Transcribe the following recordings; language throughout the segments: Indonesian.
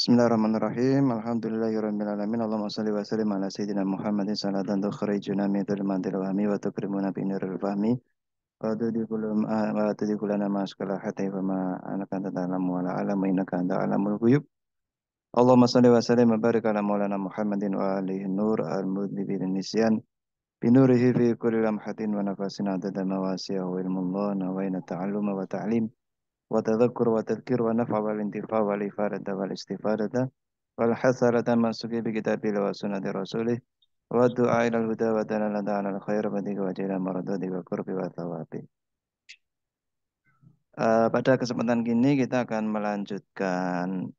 Bismillahirrahmanirrahim. Alhamdulillahirabbil alamin. Allahumma shalli wa sallim ala sayyidina Muhammadin salatan tukhrijuna min dhulmatil wahmi wa tukrimuna bi nuril fahmi wa tudkhiluna ma askala hatta ma anaka ta'lamu wa la alamu innaka anta alamul ghuyub. Allahumma shalli wa sallim wa barik ala maulana Muhammadin wa alihi nur al-mudhibin nisyan bi nurihi fi kulli lamhatin wa nafasin adada mawasi'ahu ilmullah wa inna ta'alluma wa ta'lim wa tadhakkur wa tadhkir wa naf'a wal intifa wal ifadata wal istifadata wal hasarata masuki bi kitabillah wa sunnati rasulih wa du'a ilal huda wa dalalata alal khair wa tiga wa jila maradati wa qurbi wa thawabi. Pada kesempatan kini kita akan melanjutkan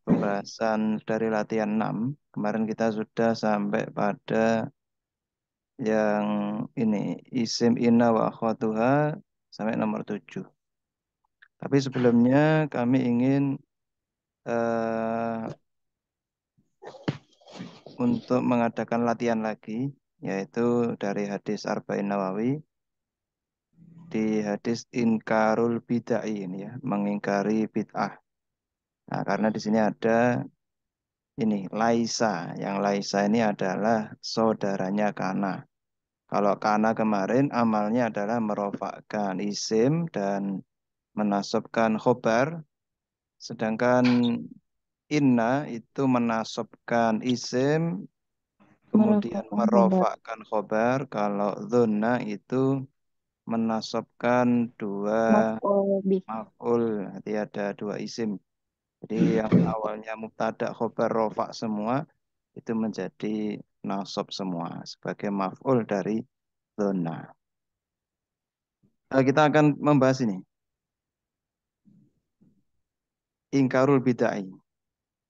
pembahasan dari latihan 6. Kemarin kita sudah sampai pada yang ini isim inna wa akhwatuha sampai nomor 7. Tapi sebelumnya kami ingin untuk mengadakan latihan lagi, yaitu dari hadis Arba'in Nawawi di hadis Inkarul Bid'ah ini ya, mengingkari bid'ah. Nah, karena di sini ada ini Laisa, yang Laisa ini adalah saudaranya Kana. Kalau Kana kemarin amalnya adalah merofakkan isim dan menasabkan khobar, sedangkan Inna itu menasabkan isim kemudian Merofakkan khobar. merofakkan khobar. Kalau dzunna itu menasabkan dua Maf'ul bih. maf'ul, nanti ada dua isim. Jadi yang awalnya mubtada khobar rofa semua itu menjadi nasab semua sebagai maf'ul dari dzunna. Kita akan membahas ini ingkarul bid'ah.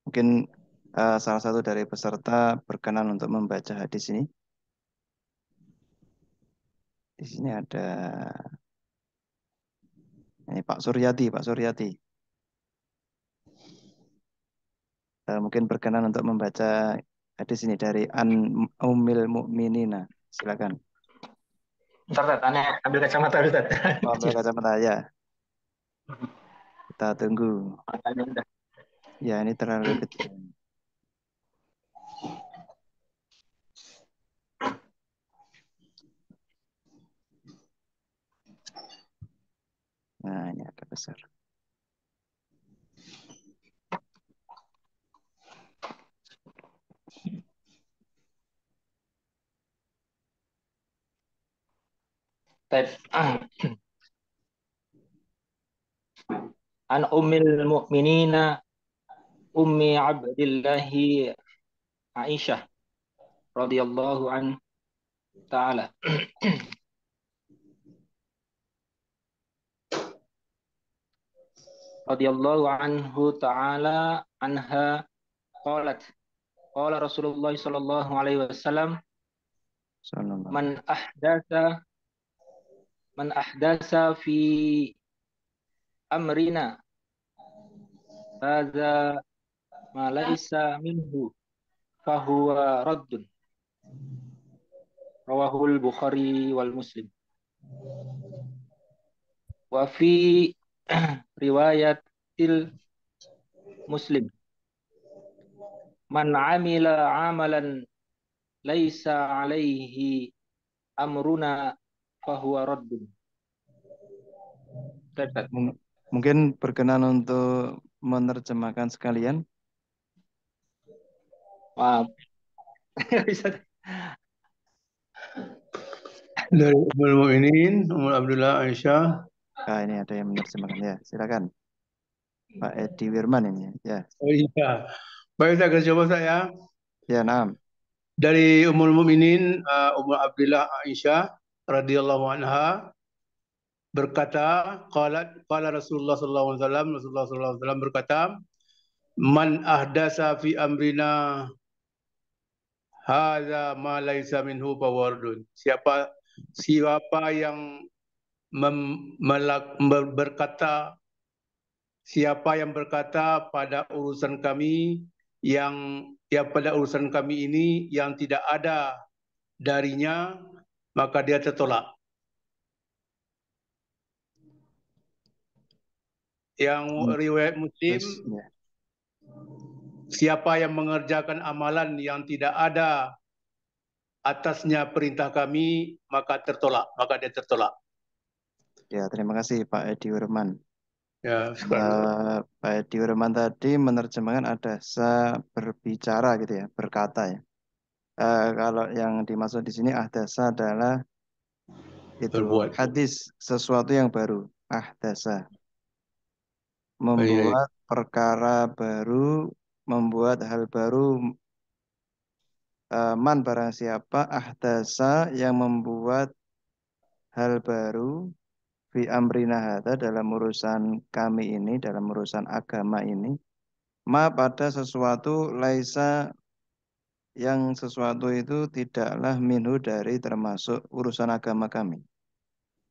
Mungkin salah satu dari peserta berkenan untuk membaca hadis ini. Di sini ada ini Pak Suryati, Pak Suryati. Mungkin berkenan untuk membaca hadis ini dari An Ummil Mukminina. Silakan. Ntar, Tat, aneh ambil kacamata dulu, Tat. Oh, ambil kacamata ya. Kita tunggu. Matanya udah. Ya, ini terlalu kecil. Nah, ini agak besar. Tat. An ummil mu'minina ummi abdillahi Aisyah radhiyallahu an ta'ala. Radhiyallahu anhu ta'ala anha qalat qala Rasulullah sallallahu alaihi wasallam Sallallahu. man ahdasa fi amrina hadza ma laisa minhu fahuwa raddun. Rawahul Bukhari wal Muslim. Wa fi riwayatil Muslim man amila amalan laisa alaihi amruna fahuwa raddun. Mungkin berkenan untuk menerjemahkan sekalian. Maaf. Bisa. Dari Ummul Mukminin, Ummul Abdullah Aisyah. Nah, ini ada yang menerjemahkan ya. Silakan. Pak Edi Wirman ini ya. Oh iya. Baik, saya akan coba saya. Ya, naam. Dari Ummul Mukminin, Ummul Abdullah Aisyah radhiyallahu anha berkata, qala Rasulullah sallallahu alaihi wasallam, Rasulullah sallallahu alaihi wasallam berkata, man ahdasa fi amrina hadza ma laisa minhu fawardun. Siapa yang berkata, siapa yang berkata pada urusan kami pada urusan kami ini yang tidak ada darinya, maka dia tertolak. Yang riwayat Muslim, Terus, ya. siapa yang mengerjakan amalan yang tidak ada atasnya perintah kami, maka dia tertolak. Ya, terima kasih Pak Edi Urman. Ya, sekarang Pak Edi Urman tadi menerjemahkan adasa berbicara gitu ya, berkata ya. Kalau yang dimaksud di sini ahdasa adalah itu berbuat. hadis, sesuatu yang baru. Ahdasa, Iya, membuat perkara baru, membuat hal baru. Man barang siapa ahdasa yang membuat hal baru fi amrina hadza dalam urusan kami ini, dalam urusan agama ini, ma pada sesuatu laisa yang sesuatu itu tidaklah minhu dari termasuk urusan agama kami.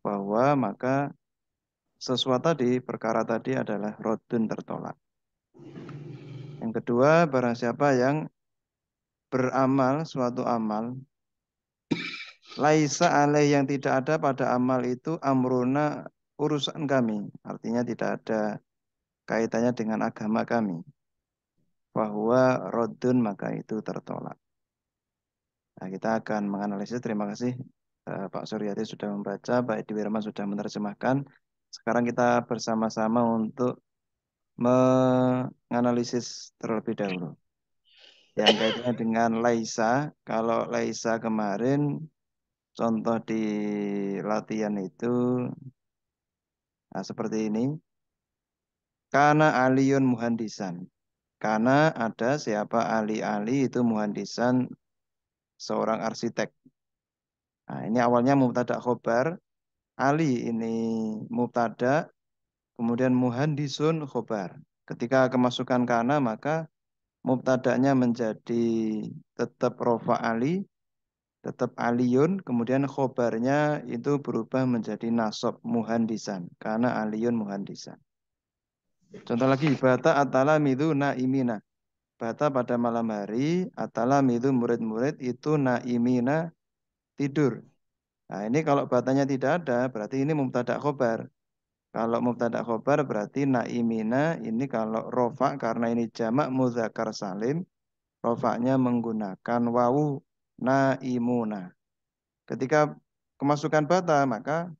Bahwa maka sesuatu tadi, perkara tadi adalah rodun tertolak. Yang kedua, barang siapa yang beramal suatu amal, laisa alaih yang tidak ada pada amal itu amruna urusan kami. Artinya tidak ada kaitannya dengan agama kami. Bahwa rodun maka itu tertolak. Nah, kita akan menganalisis. Terima kasih Pak Suryati sudah membaca, Pak Edi Wirman sudah menerjemahkan. Sekarang kita bersama-sama untuk menganalisis terlebih dahulu. Yang kaitannya dengan Laisa, kalau Laisa kemarin contoh di latihan itu seperti ini. Karena Aliun Muhandisan. Karena ada siapa Ali itu muhandisan seorang arsitek. Nah, ini awalnya mubtada khobar. Ali ini mubtada, kemudian muhandisun khobar. Ketika kemasukan kana maka mubtadanya menjadi tetap rofa Ali, tetap aliyun, kemudian khobarnya itu berubah menjadi nasab muhandisan, karena aliyun muhandisan. Contoh lagi, bata atala midu naimina. Bata pada malam hari, atala midu murid-murid itu naimina tidur. Nah ini kalau batanya tidak ada, berarti ini mubtada khobar. Kalau mubtada khobar berarti naimina ini kalau rofa karena ini jamak muzakkar salim, rofaknya menggunakan wawu naimuna. Ketika kemasukan bata maka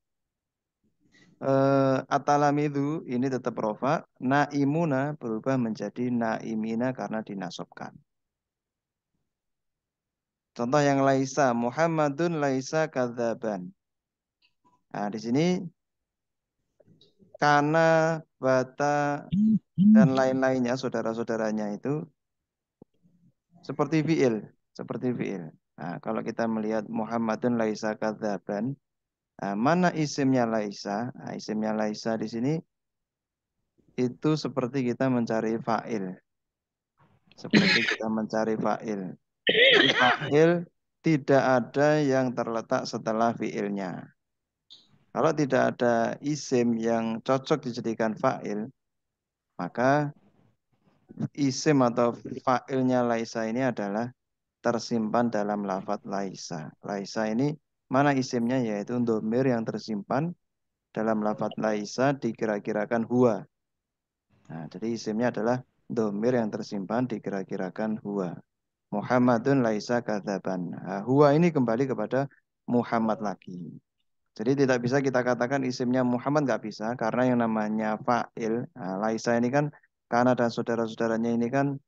atalamidu ini tetap rofa, naimuna berubah menjadi naimina karena dinasobkan. Contoh yang laisa, Muhammadun laisa kadzaban. Nah, di sini karena bata dan lain-lainnya saudara-saudaranya itu seperti fiil, seperti fiil. Nah, kalau kita melihat Muhammadun laisa kadzaban, mana isimnya laisa? Nah, isimnya laisa di sini itu seperti kita mencari fa'il. Seperti kita mencari fa'il. Jadi fa'il tidak ada yang terletak setelah fi'ilnya. Kalau tidak ada isim yang cocok dijadikan fa'il, maka isim atau fa'ilnya laisa ini adalah tersimpan dalam lafadz laisa. Laisa ini mana isimnya yaitu domir yang tersimpan dalam lafadz laisa dikira-kirakan huwa. Nah, jadi isimnya adalah domir yang tersimpan dikira-kirakan huwa. Muhammadun laisa kadzaban. Nah, huwa ini kembali kepada Muhammad lagi. Jadi tidak bisa kita katakan isimnya Muhammad, nggak bisa karena yang namanya fa'il. Nah, laisa ini kan karena dan saudara-saudaranya ini kan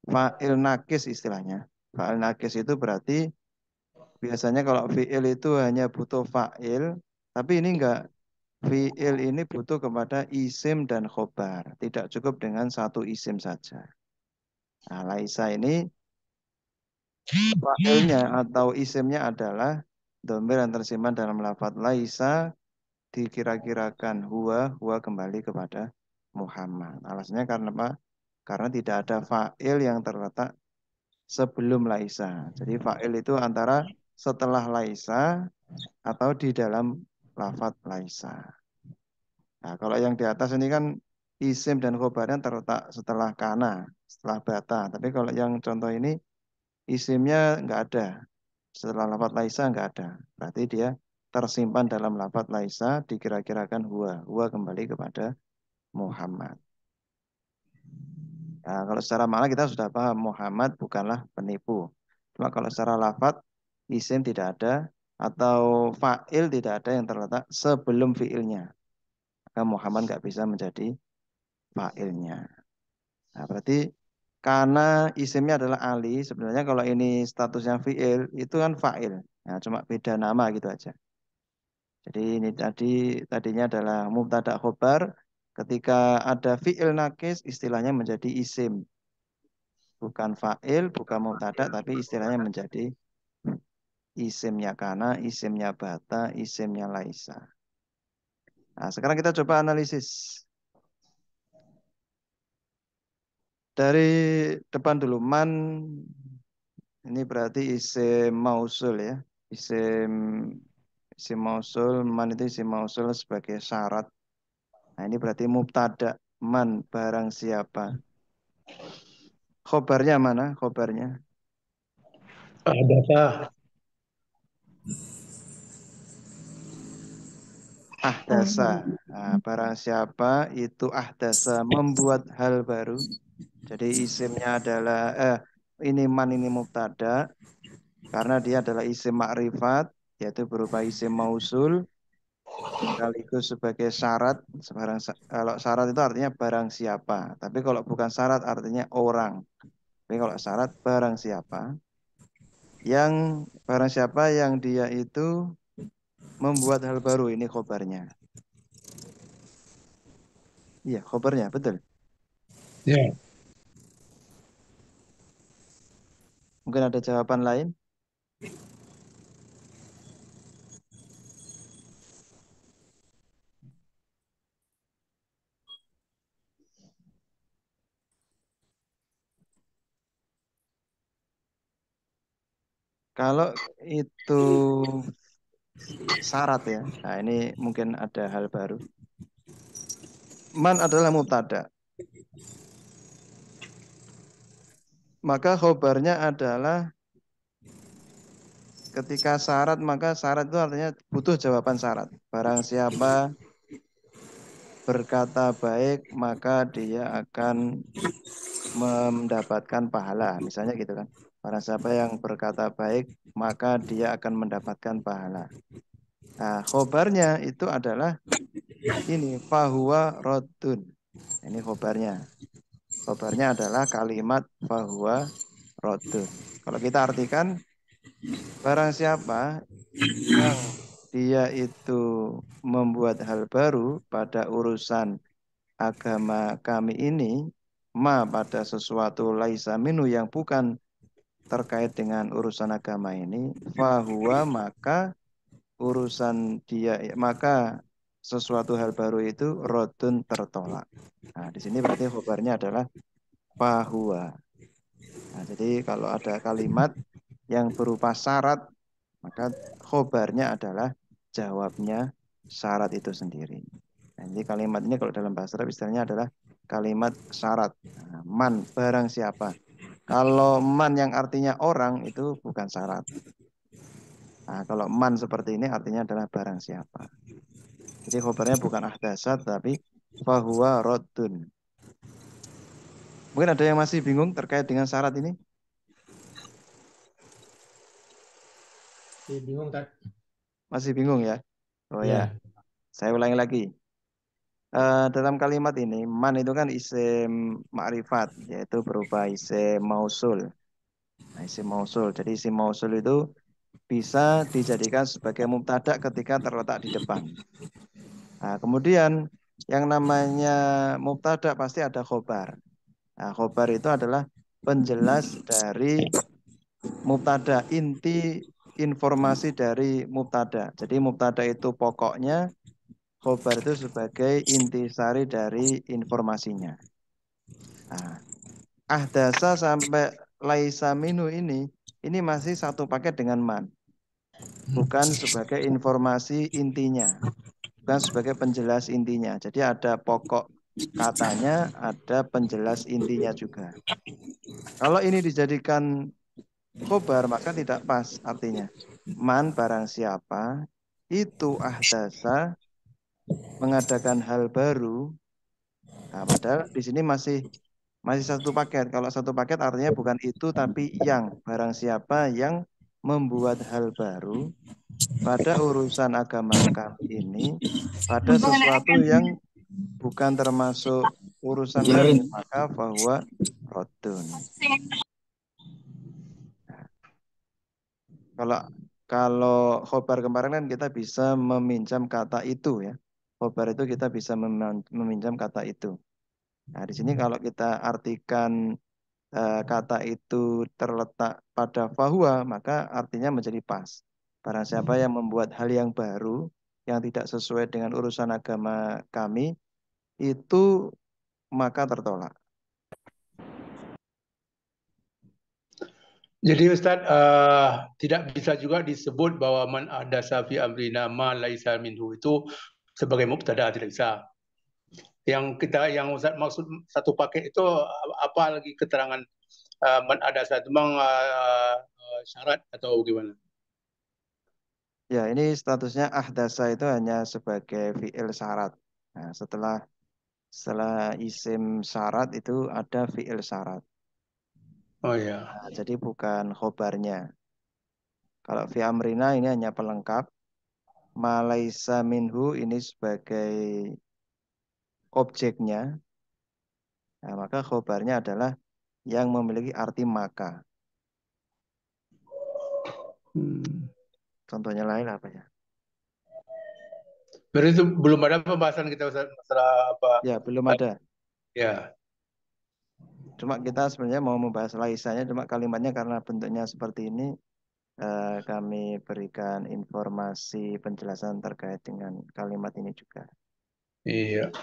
fa'il nakis istilahnya. Fa'il nakis itu berarti biasanya kalau fi'il itu hanya butuh fa'il, tapi ini enggak. Fi'il ini butuh kepada isim dan khobar. Tidak cukup dengan satu isim saja. Nah, laisa ini fa'ilnya atau isimnya adalah domir yang tersimpan dalam lafadz laisa dikira-kirakan huwa kembali kepada Muhammad. Alasannya karena apa? Karena tidak ada fa'il yang terletak sebelum laisa. Jadi fa'il itu antara setelah laisa atau di dalam lafadz laisa. Nah, kalau yang di atas ini kan isim dan khobarnya terletak setelah kana, setelah bata. Tapi kalau yang contoh ini isimnya nggak ada. Setelah lafadz laisa nggak ada. Berarti dia tersimpan dalam lafadz laisa dikira-kirakan huwa. Huwa kembali kepada Muhammad. Nah, kalau secara makna kita sudah paham Muhammad bukanlah penipu. Cuma kalau secara lafadz isim tidak ada atau fa'il tidak ada yang terletak sebelum fi'ilnya. Maka Muhammad nggak bisa menjadi fa'ilnya. Nah, berarti karena isimnya adalah Ali, sebenarnya kalau ini statusnya fi'il itu kan fa'il. Nah, cuma beda nama gitu aja. Jadi ini tadinya adalah mubtada khobar. Ketika ada fi'il nakis, istilahnya menjadi isim. Bukan fa'il, bukan mubtada, tapi istilahnya menjadi isimnya kana, isimnya bata, isimnya laisa. Nah, sekarang kita coba analisis. Dari depan dulu, man ini berarti isim mausul ya. Isim isim mausul, man itu isim mausul sebagai syarat. Nah, ini berarti mubtada, man barang siapa. Khobarnya mana? Khobarnya Ahdatsa. ahdasa. Nah, barang siapa itu ahdasa membuat hal baru. Jadi isimnya adalah ini man ini mubtada karena dia adalah isim makrifat yaitu berupa isim mausul sekaligus sebagai syarat. Kalau syarat itu artinya barang siapa. Tapi kalau bukan syarat artinya orang. Tapi kalau syarat barang siapa yang barang siapa yang dia itu membuat hal baru ini khobarnya. Iya, khobarnya betul. Ya. Mungkin ada jawaban lain. Kalau itu syarat ya. Nah, ini mungkin ada hal baru. Man adalah mubtada. Maka khobarnya adalah ketika syarat, maka syarat itu artinya butuh jawaban syarat. Barang siapa berkata baik, maka dia akan mendapatkan pahala. Misalnya gitu kan. Barang siapa yang berkata baik, maka dia akan mendapatkan pahala. Nah, khobarnya itu adalah ini fahuwa rodun. Ini khobarnya. Khobarnya adalah kalimat fahuwa rodun. Kalau kita artikan barang siapa yang dia itu membuat hal baru pada urusan agama kami ini, pada sesuatu laisa minu yang bukan terkait dengan urusan agama ini, fahuwa maka urusan dia maka sesuatu hal baru itu rodun tertolak. Nah, di sini berarti khobarnya adalah fahuwa. Nah, jadi kalau ada kalimat yang berupa syarat, maka khobarnya adalah jawabnya syarat itu sendiri. Nah, jadi kalimat ini kalau dalam bahasa Arab istilahnya adalah kalimat syarat. Nah, man, barang siapa. Kalau man yang artinya orang itu bukan syarat. Nah, kalau man seperti ini artinya adalah barang siapa. Jadi khobarnya bukan ahdasat, tapi fahuwa roddun. Mungkin ada yang masih bingung terkait dengan syarat ini? Bingung kan? Masih bingung ya? Oh ya, Ya. saya ulangi lagi. Dalam kalimat ini, man itu kan isim ma'rifat, yaitu berupa isim mausul. Nah, isim mausul. Jadi isim mausul itu bisa dijadikan sebagai mubtada ketika terletak di depan. Nah, kemudian yang namanya mubtada pasti ada khobar. Nah, khobar itu adalah penjelas dari mubtada, inti informasi dari mubtada. Jadi mubtada itu pokoknya, khobar itu sebagai intisari dari informasinya. Nah, ahdasa sampai laisa minu ini masih satu paket dengan man. Bukan sebagai informasi intinya. Bukan sebagai penjelas intinya. Jadi ada pokok katanya, ada penjelas intinya juga. Kalau ini dijadikan khobar maka tidak pas artinya. Man barang siapa itu ahdasa mengadakan hal baru. Nah, padahal di sini masih Masih satu paket. Kalau satu paket artinya bukan itu tapi yang. Barang siapa yang membuat hal baru pada urusan agama kami ini, pada sesuatu yang bukan termasuk urusan kami, Benerin. maka bahwa rodun. Kalau kalau khobar kemarin kan kita bisa meminjam kata itu ya. Khobar itu kita bisa meminjam kata itu. Nah, di sini kalau kita artikan kata itu terletak pada bahwa, maka artinya menjadi pas. Barang siapa yang membuat hal yang baru, yang tidak sesuai dengan urusan agama kami, itu maka tertolak. Jadi Ustaz, tidak bisa juga disebut bahwa man ahdasa fi amrina ma laisa minhu itu sebagai mubtada, tidak bisa. Yang Ustaz maksud satu paket itu apa lagi keterangan man ahdasa itu memang syarat atau gimana? Ya, ini statusnya ahdasa itu hanya sebagai fi'il syarat. Nah, setelah isim syarat itu ada fi'il syarat. Oh ya. Nah, jadi bukan khobarnya. Kalau fi amrina ini hanya pelengkap. Malaisa minhu ini sebagai objeknya. Nah, maka khobarnya adalah yang memiliki arti maka. Hmm. Contohnya lain apa ya? Berarti itu belum ada pembahasan kita Ustaz, masalah apa? Ya, belum ada. Ya. Cuma kita sebenarnya mau membahas laisanya, cuma kalimatnya karena bentuknya seperti ini, kami berikan informasi penjelasan terkait dengan kalimat ini juga. Iya.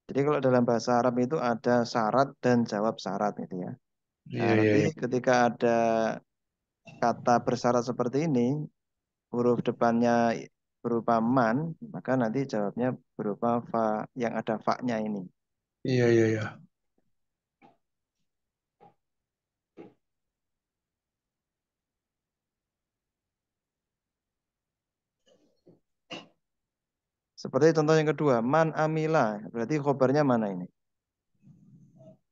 Jadi kalau dalam bahasa Arab itu ada syarat dan jawab syarat gitu ya. Nah, Iya, iya, nanti iya. ketika ada kata bersyarat seperti ini, huruf depannya berupa man, maka nanti jawabnya berupa fa yang ada fa-nya ini. Iya, iya, iya. Seperti contoh yang kedua, man amila, berarti khobarnya mana ini?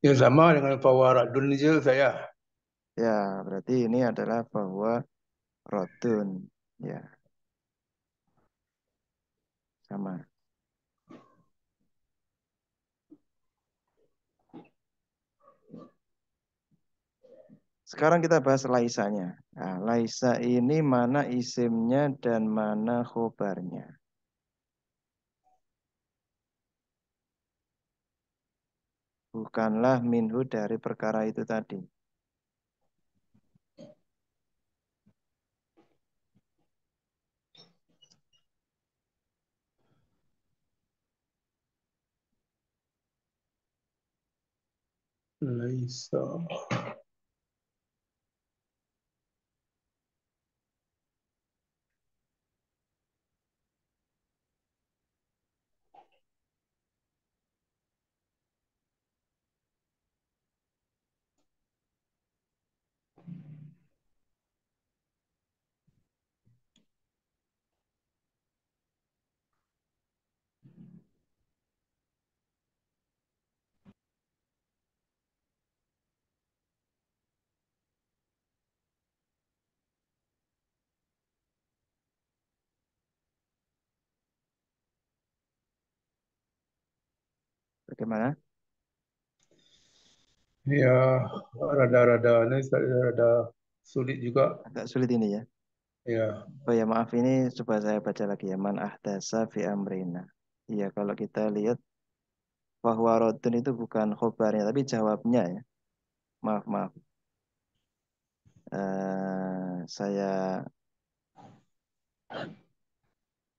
Yang sama dengan fawaradun je saya. Ya, berarti ini adalah bahwa rodun. Ya, sama. Sekarang kita bahas laisanya. Nah, laisa ini mana isimnya dan mana khobarnya. Bukanlah minhu dari perkara itu tadi. Laisa. Bagaimana? Ya, rada-rada ini rada sulit juga. Agak sulit ini ya. Ya, Oh ya maaf ini coba saya baca lagi ya. Man ahdasa fi amrina. Iya kalau kita lihat bahwa rodun itu bukan khobarnya tapi jawabnya ya. Maaf maaf. Saya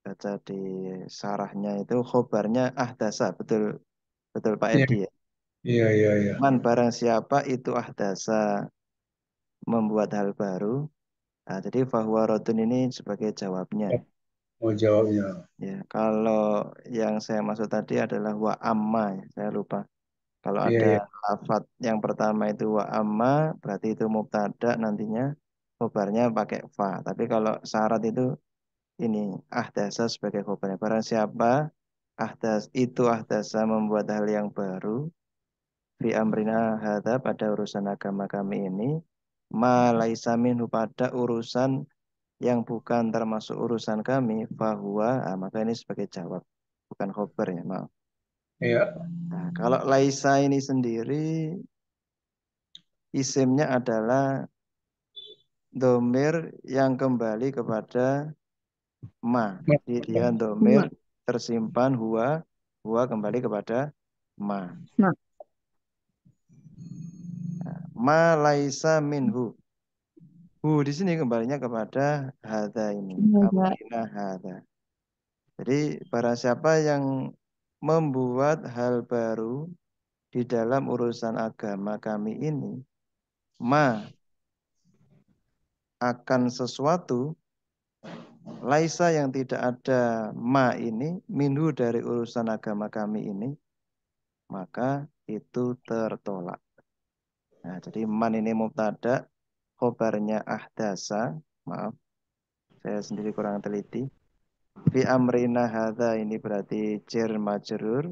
baca di sarahnya itu khobarnya ahdasa betul betul Pak iya, Edi ya. iya, iya, iya. Man barang siapa itu ahdasa membuat hal baru. Nah, jadi bahwa rodun ini sebagai jawabnya. Mau jawabnya. Ya, kalau yang saya maksud tadi adalah wa amma ya. Saya lupa. Kalau Iya, ada iya, lafadz yang pertama itu wa amma, berarti itu mubtada nantinya khobarnya pakai fa. Tapi kalau syarat itu ini ahdasa sebagai khobarnya. Barang siapa ahdas itu ahdasa membuat hal yang baru, fi amrina hadza pada urusan agama kami ini ma laisa minhu pada urusan yang bukan termasuk urusan kami fahuwa maka ini sebagai jawab bukan khobar ya maaf. Ya. Nah, kalau laisa ini sendiri isimnya adalah domir yang kembali kepada ma. Jadi dia domir Ma. tersimpan huwa kembali kepada ma. Ma. Ma laisa minhu. Hu di sini kembalinya kepada hadza ini. Hadza. Amrina hadza. Jadi barang siapa yang membuat hal baru di dalam urusan agama kami ini, ma akan sesuatu laisa yang tidak ada ma ini minhu dari urusan agama kami ini maka itu tertolak. Nah, jadi man ini mubtada, khobarnya ahdasa, maaf, saya sendiri kurang teliti. Fi amrina hadza ini berarti jar majrur.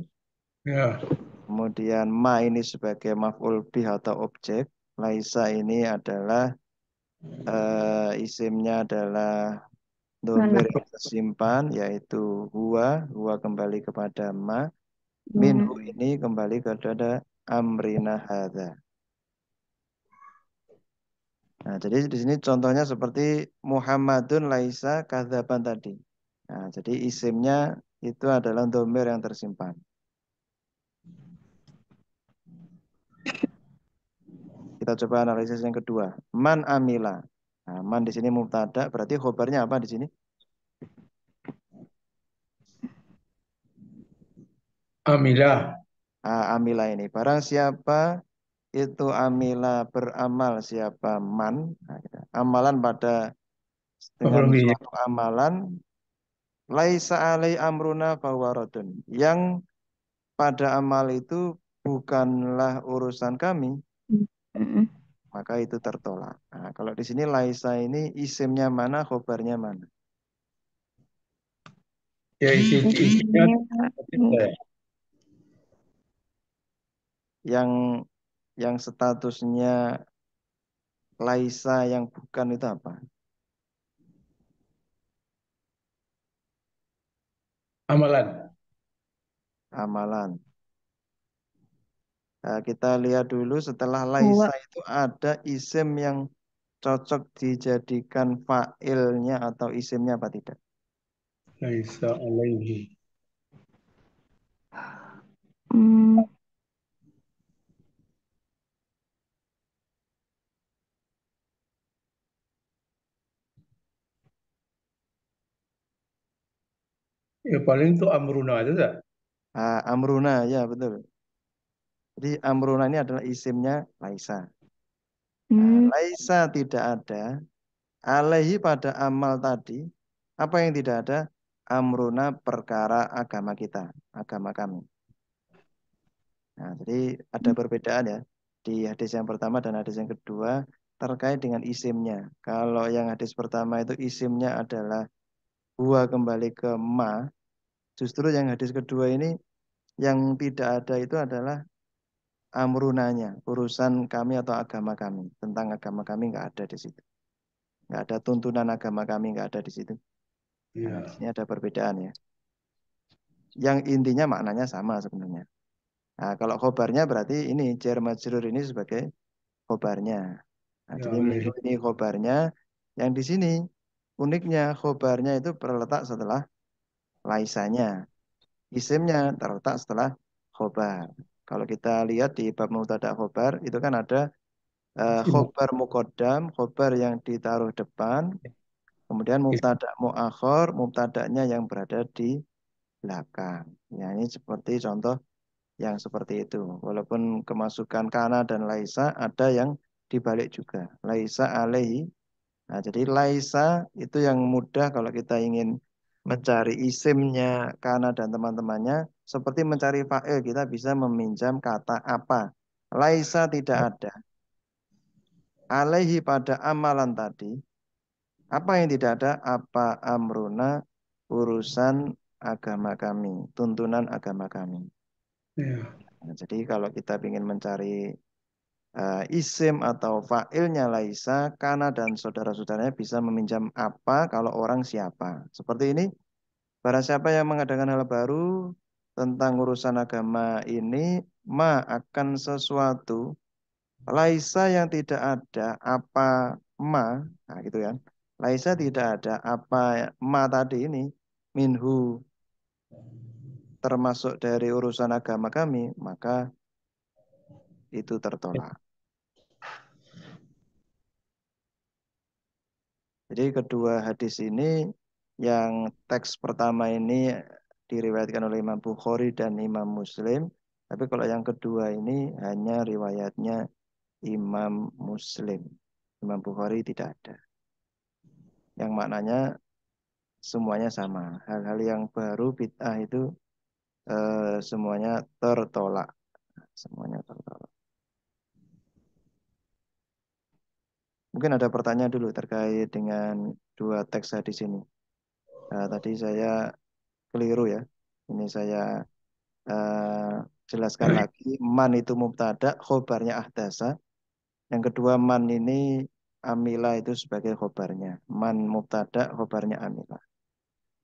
Ya. Kemudian ma ini sebagai maf'ul bih atau objek. Laisa ini adalah isimnya adalah Mana? domir yang tersimpan yaitu huwa kembali kepada ma. Hmm. Minhu ini kembali kepada amrina hadza. Nah, jadi di sini contohnya seperti Muhammadun laisa kadzaban tadi. Nah, jadi isimnya itu adalah domir yang tersimpan. Kita coba analisis yang kedua. Man amila. Nah, man di sini mubtada, berarti khobarnya apa di sini? Amilah. Amila ini. Barang siapa itu amila beramal siapa man. Nah, gitu. Amalan pada dengan Maf'ul bihi. suatu amalan laisa alai amruna fawaradun. Yang pada amal itu bukanlah urusan kami, Mm-mm. maka itu tertolak. Nah, kalau di sini laisa ini isimnya mana, khobarnya mana? Ya isinya Isimnya tidak. Yang statusnya laisa yang bukan itu apa? Amalan. Amalan. Nah, kita lihat dulu setelah huwa. laisa itu ada isim yang cocok dijadikan fa'ilnya atau isimnya apa tidak? Laisa alaihi. Hmm. Ya paling itu amruna itu tak? Amruna, ya betul. Jadi amruna ini adalah isimnya laisa. Nah, Hmm. laisa tidak ada. Alaihi pada amal tadi. Apa yang tidak ada? Amruna perkara agama kita. Agama kami. Nah, jadi ada perbedaan ya. Di hadis yang pertama dan hadis yang kedua. Terkait dengan isimnya. Kalau yang hadis pertama itu isimnya adalah huwa kembali ke ma. Justru yang hadis kedua ini. Yang tidak ada itu adalah amrunanya. Urusan kami atau agama kami. Tentang agama kami nggak ada di situ. Nggak ada tuntunan agama kami nggak ada di situ. Nah, di Ya. sini ada perbedaan ya. Yang intinya maknanya sama sebenarnya. Nah, kalau khobarnya berarti ini jar majrur ini sebagai khobarnya. Nah, Ya jadi minu alaihi. ini khobarnya. Yang di sini uniknya khobarnya itu terletak setelah laisanya. Isimnya terletak setelah khobar. Kalau kita lihat di bab mubtada khobar itu kan ada khobar muqaddam, khobar yang ditaruh depan, kemudian mubtada muakhir, mubtadanya yang berada di belakang. Ya, ini seperti contoh yang seperti itu. Walaupun kemasukan kana dan laisa ada yang dibalik juga. Laisa alaihi. Nah, jadi laisa itu yang mudah kalau kita ingin mencari isimnya kana dan teman-temannya. Seperti mencari fa'il kita bisa meminjam kata apa. Laisa tidak ada. Alaihi pada amalan tadi. Apa yang tidak ada? Apa amruna urusan agama kami, tuntunan agama kami. Ya. Nah, jadi kalau kita ingin mencari isim atau fa'ilnya laisa, kana dan saudara-saudaranya bisa meminjam apa kalau orang siapa. Seperti ini, barang siapa yang mengadakan hal baru tentang urusan agama ini, ma akan sesuatu, laisa yang tidak ada, apa ma, nah gitu kan. Laisa tidak ada, apa ma tadi ini, minhu, termasuk dari urusan agama kami, maka itu tertolak. Jadi kedua hadis ini, yang teks pertama ini diriwayatkan oleh Imam Bukhari dan Imam Muslim. Tapi kalau yang kedua ini hanya riwayatnya Imam Muslim. Imam Bukhari tidak ada. Yang maknanya semuanya sama. Hal-hal yang baru bid'ah itu semuanya tertolak. Semuanya tertolak. Mungkin ada pertanyaan dulu terkait dengan dua teks hadis ini. Tadi saya keliru ya. Ini saya jelaskan lagi. Man itu mubtada, khobarnya ahdasa. Yang kedua man ini amila itu sebagai khobarnya. Man mubtada, khobarnya amila.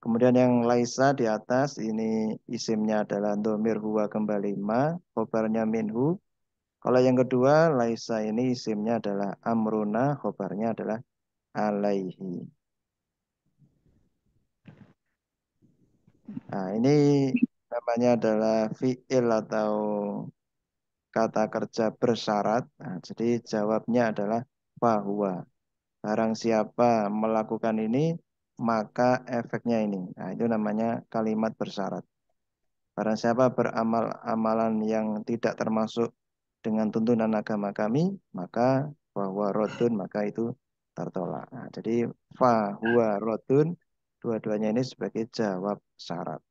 Kemudian yang laisa di atas ini isimnya adalah domir huwa kembali ma, khobarnya minhu. Kalau yang kedua laisa ini isimnya adalah amruna, khobarnya adalah alaihi. Nah, ini namanya adalah fi'il atau kata kerja bersyarat. Nah, jadi jawabnya adalah fahuwa. Barang siapa melakukan ini, maka efeknya ini. Nah, itu namanya kalimat bersyarat. Barang siapa beramal amalan yang tidak termasuk dengan tuntunan agama kami, maka fahuwa rodun, maka itu tertolak. Nah, jadi fahuwa rodun, dua-duanya ini sebagai jawab syarat.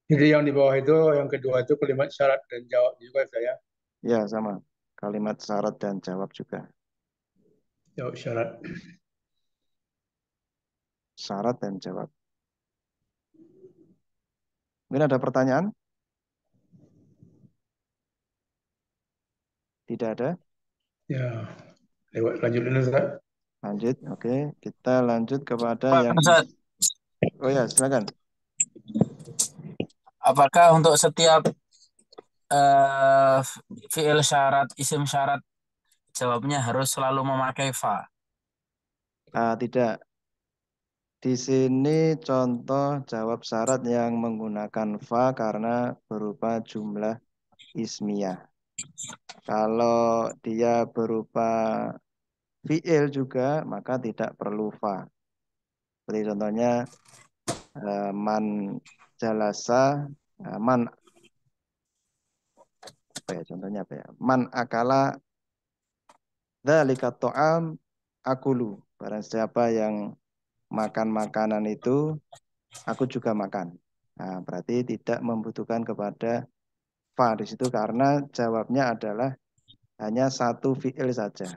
Jadi yang di bawah itu, yang kedua itu kalimat syarat dan jawab juga saya. Ya, sama. Kalimat syarat dan jawab juga. Jawab syarat. Syarat dan jawab. Mungkin ada pertanyaan? Tidak ada? Ya, lewat lanjut dulu Ustaz. Lanjut, oke. Kita lanjut kepada Pak yang... Ustaz, Oh ya, silakan. apakah untuk setiap eh fiil syarat, isim syarat, jawabnya harus selalu memakai fa? Tidak. Di sini contoh jawab syarat yang menggunakan fa karena berupa jumlah ismiyah. Kalau dia berupa fiil juga, maka tidak perlu fa. Seperti contohnya, man jalasa, man, apa ya contohnya apa ya? Man akala dzalika ta'am akulu. Barang siapa yang makan makanan itu, aku juga makan. Nah, berarti tidak membutuhkan kepada fa di situ karena jawabnya adalah hanya satu fiil saja,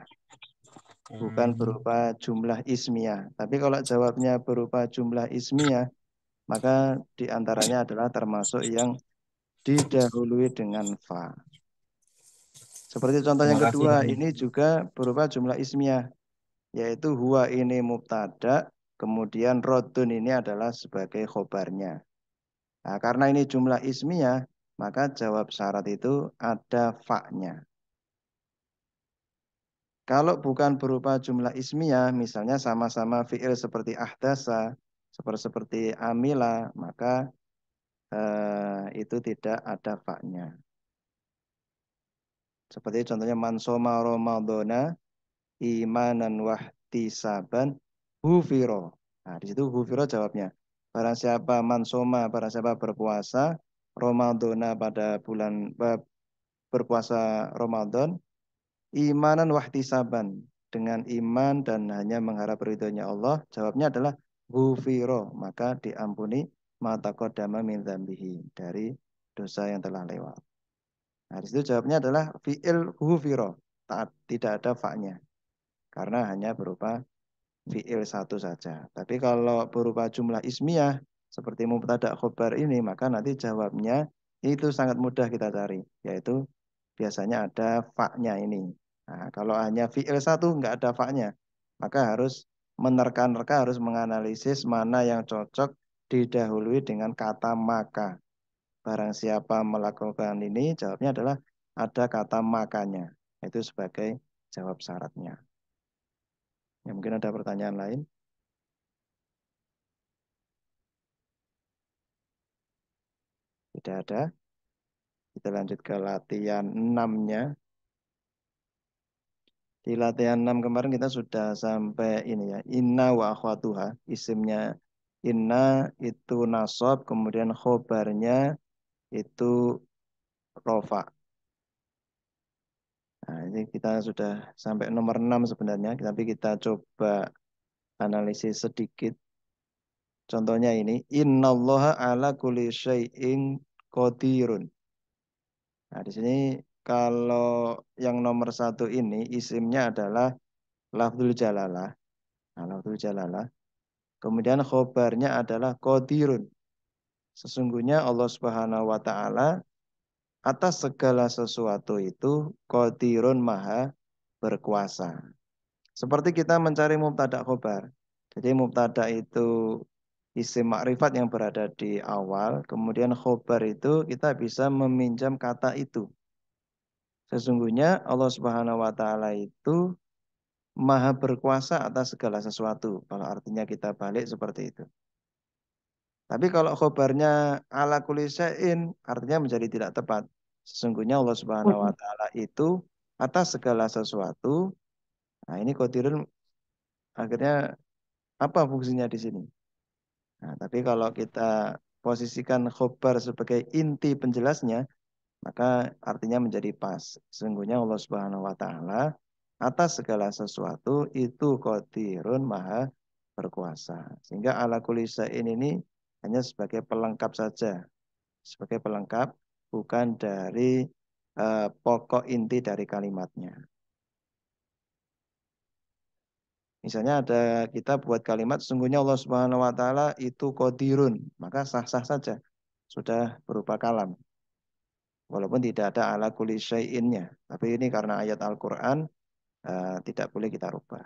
bukan berupa jumlah ismiyah. Tapi kalau jawabnya berupa jumlah ismiyah, maka diantaranya adalah termasuk yang didahului dengan fa. Seperti contoh yang Terima kasih. kedua, ini juga berupa jumlah ismiyah, yaitu huwa ini mubtada, kemudian rodun ini adalah sebagai khobarnya. Nah, karena ini jumlah ismiyah, maka jawab syarat itu ada fa-nya. Kalau bukan berupa jumlah ismiyah, misalnya sama-sama fi'il seperti ahdasa, seperti amila, maka itu tidak ada fa-nya. Seperti contohnya mansoma ramadhana imanan wahtisaban hufiro. Nah, di situ hufiro jawabnya. Barang siapa mansoma, barang siapa berpuasa Ramadhana pada bulan berpuasa Ramadan, imanan wahtisaban, dengan iman dan hanya mengharap ridhonya Allah, jawabnya adalah hufiro, maka diampuni mata kodama min dzambihi, dari dosa yang telah lewat. Nah, di situ jawabnya adalah fi'il hufiro, tidak ada fa-nya karena hanya berupa fi'il satu saja. Tapi kalau berupa jumlah ismiyah seperti mubtada khobar ini, maka nanti jawabnya itu sangat mudah kita cari, yaitu biasanya ada fa-nya ini. Nah, kalau hanya fi'il satu nggak ada fa-nya, maka harus menerka-nerka, harus menganalisis mana yang cocok didahului dengan kata maka. Barang siapa melakukan ini, jawabnya adalah ada kata makanya. Itu sebagai jawab syaratnya. Ya, mungkin ada pertanyaan lain? Tidak ada. Kita lanjut ke latihan 6-nya. Di latihan 6 kemarin kita sudah sampai ini ya. Inna wa akhwatuha. Isimnya inna itu nasab, kemudian khobarnya itu rofa. Nah, ini kita sudah sampai nomor 6 sebenarnya, tapi kita coba analisis sedikit. Contohnya ini, innallaha ala kulli syai'in qadirun. Nah, di sini kalau yang nomor 1 ini isimnya adalah lafzul jalalah. Nah, lafzul jalalah. Kemudian khobarnya adalah qadirun. Sesungguhnya Allah Subhanahu wa taala atas segala sesuatu itu qadirun, maha berkuasa. Seperti kita mencari mubtada khobar. Jadi mubtada itu isim makrifat yang berada di awal, kemudian khobar itu kita bisa meminjam kata itu. Sesungguhnya Allah Subhanahu wa taala itu maha berkuasa atas segala sesuatu. Kalau artinya kita balik seperti itu. Tapi kalau khobarnya ala kulli syai'in, artinya menjadi tidak tepat. Sesungguhnya Allah Subhanahu wa taala itu atas segala sesuatu. Nah, ini qadirun akhirnya apa fungsinya di sini? Nah, tapi kalau kita posisikan khobar sebagai inti penjelasnya, maka artinya menjadi pas. Sesungguhnya Allah Subhanahu wa taala atas segala sesuatu itu qadirun, maha berkuasa. Sehingga ala kulli syai'in ini hanya sebagai pelengkap saja, sebagai pelengkap, bukan dari pokok inti dari kalimatnya. Misalnya ada kita buat kalimat sesungguhnya Allah Subhanahu wa taala itu qadirun, maka sah-sah saja. Sudah berupa kalam. Walaupun tidak ada ala kulli syai'innya. Tapi ini karena ayat Al-Qur'an tidak boleh kita rubah.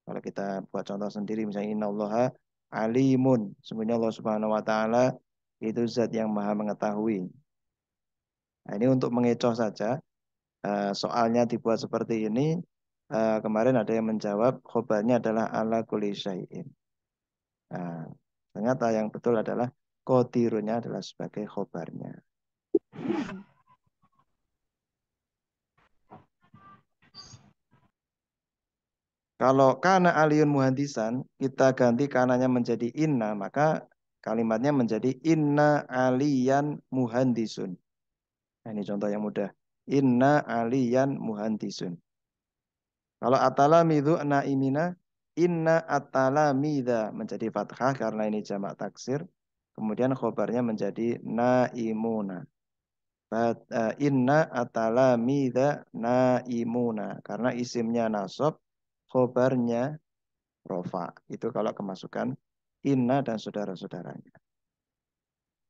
Kalau kita buat contoh sendiri misalnya innallaha alimun, sesungguhnya Allah Subhanahu wa taala itu zat yang maha mengetahui. Nah, ini untuk mengecoh saja. Soalnya dibuat seperti ini. Kemarin ada yang menjawab khobarnya adalah ala kulli syai'in. Nah, ternyata yang betul adalah qadirunya adalah sebagai khobarnya. Kalau kana aliyun muhandisan, kita ganti kananya menjadi inna, maka kalimatnya menjadi inna aliyan muhandisun. Nah, ini contoh yang mudah. Inna aliyan muhandisun. Kalau atalamidu naimina, inna atalamida menjadi fathah karena ini jamak taksir. Kemudian khobarnya menjadi naimuna. Inna atalamida naimuna. Karena isimnya nasab, khobarnya rofa. Itu kalau kemasukan inna dan saudara-saudaranya.